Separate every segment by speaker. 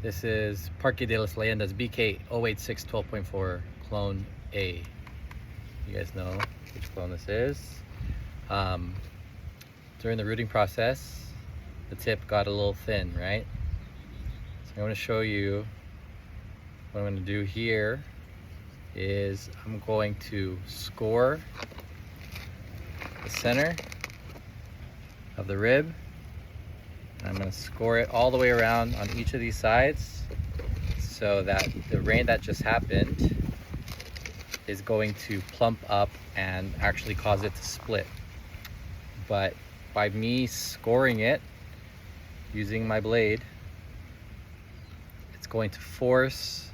Speaker 1: This is Parque de las Leyendas BK 086 12.4 clone A. You guys know which clone this is. During the rooting process, the tip got a little thin, right? So I'm going to show you what I'm going to do here is I'm going to score the center of the rib. I'm going to score it all the way around on each of these sides so that the rain that just happened is going to plump up and actually cause it to split. But by me scoring it using my blade, it's going to force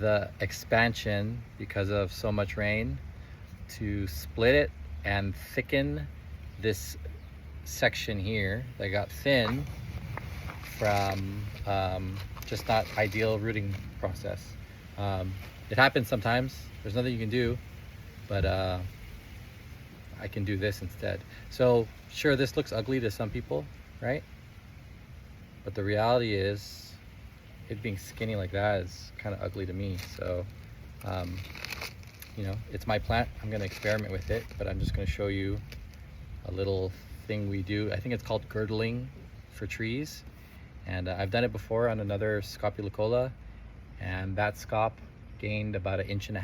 Speaker 1: the expansion because of so much rain to split it and thicken this section here that got thin from just not ideal rooting process. It happens sometimes. There's nothing you can do, but I can do this instead. So sure, this looks ugly to some people, right? But the reality is it being skinny like that is kind of ugly to me. So you know, it's my plant. I'm going to experiment with it, but I'm just going to show you a little thing we do. I think it's called girdling for trees, and I've done it before on another scopulicola, and that scop gained about 1.5 inches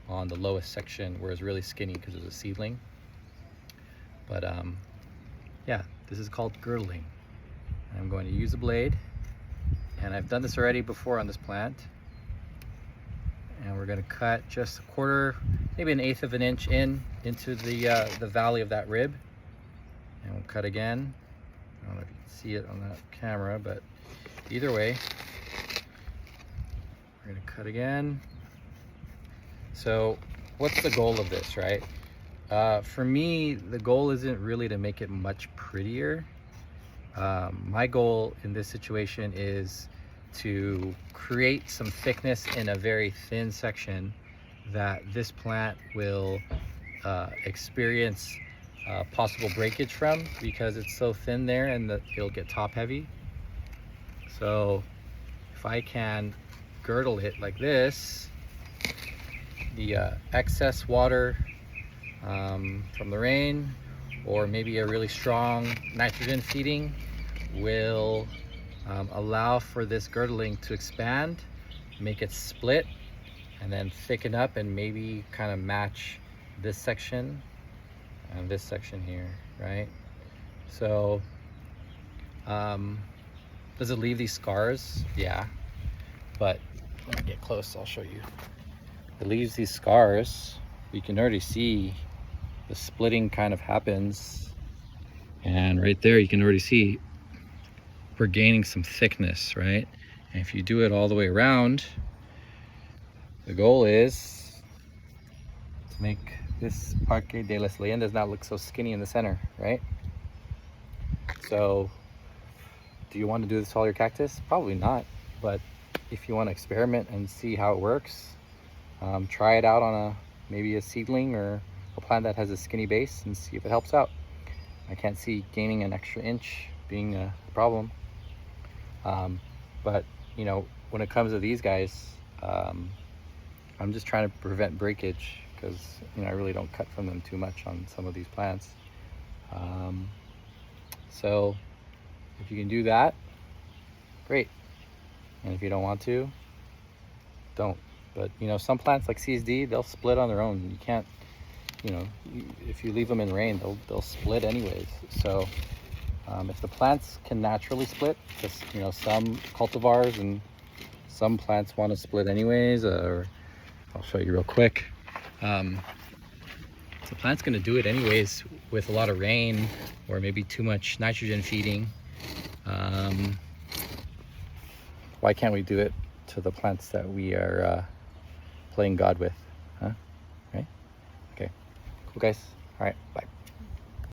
Speaker 1: on the lowest section where it's really skinny because it was a seedling. But yeah, this is called girdling. I'm going to use a blade, and I've done this already before on this plant, and we're going to cut just 1/4, maybe 1/8 of an inch into the valley of that rib. And we'll cut again. I don't know if you can see it on that camera, but either way, we're going to cut again. So what's the goal of this, right? For me, the goal isn't really to make it much prettier. My goal in this situation is to create some thickness in a very thin section that this plant will experience possible breakage from, because it's so thin there and that it'll get top heavy. So if I can girdle it like this, the excess water from the rain, or maybe a really strong nitrogen feeding, will allow for this girdling to expand, make it split, and then thicken up and maybe kind of match this section and this section here, right? So does it leave these scars? Yeah, but when I get close, I'll show you. It leaves these scars. You can already see the splitting kind of happens, and right there you can already see we're gaining some thickness, right? And if you do it all the way around, the goal is to make this Parque de las Leyendas not look so skinny in the center, right? So do you want to do this to all your cactus? Probably not, but if you want to experiment and see how it works, try it out on maybe a seedling or a plant that has a skinny base and see if it helps out. I can't see gaining an extra inch being a problem. But you know, when it comes to these guys, I'm just trying to prevent breakage, because you know, I really don't cut from them too much on some of these plants. So if you can do that, great. And if you don't want to, don't. But you know, some plants like CSD, they'll split on their own. You can't, you know, if you leave them in rain, they'll split anyways. So if the plants can naturally split, just, you know, some cultivars and some plants want to split anyways, or I'll show you real quick. The plant's going to do it anyways with a lot of rain or maybe too much nitrogen feeding. Why can't we do it to the plants that we are playing God with? Huh? Right? Okay. Cool, guys. All right. Bye.